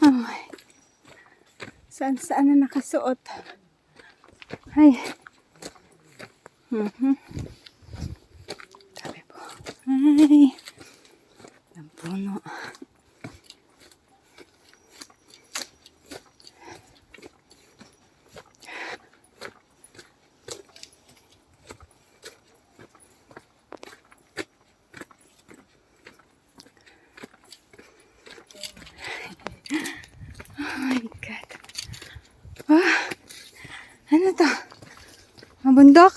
Ay, saan na nakasuot. Ay. Sabi po. Ay. Ang puno. Oh my God. Ah, ano to? Mabundok?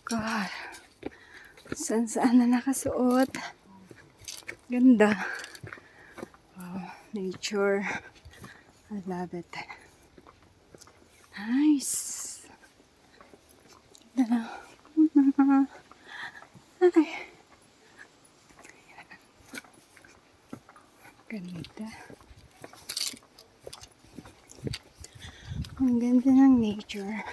God. Saan na nakasuot. Ganda. Wow, nature. I love it. Nice. Ganda. Ay. Ganda. Ang ganda ng nature.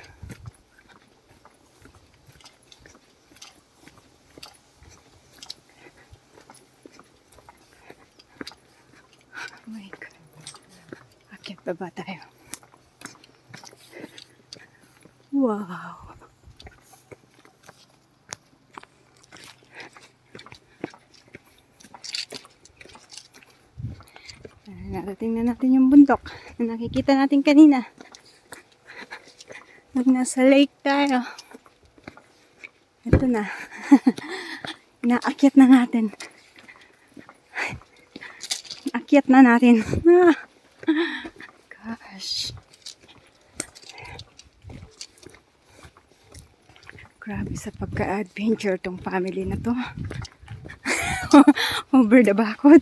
Oh my God. Akyat pa ba tayo? Wow. Narating na natin yung bundok na nakikita natin kanina. Nung nasa lake tayo. Ito na. Inaakyat na natin. Akyat na natin. Gosh. Grabe sa pagka-adventure tong family na to. Over the bakod.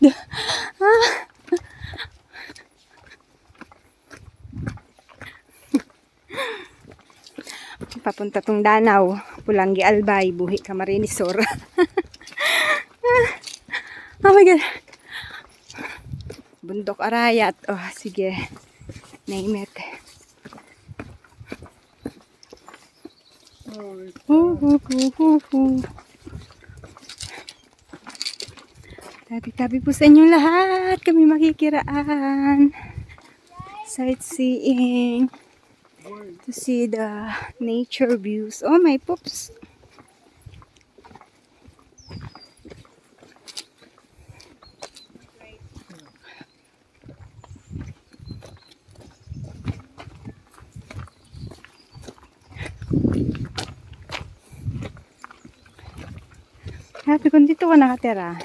Papunta tong Danau, Pulangi Albay, Buhi Camarines Sur. Oh my God. Bundok Arayat. Oh, sige. Name it. Tabi-tabi po sa inyong lahat. Kami makikiraan. Sightseeing. To see the nature views. Oh, my poops. Happy kung dito ka nakatira.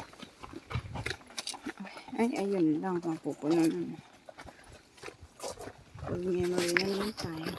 Ay, ayun lang. Mapupuno na. Full memory na naman tayo.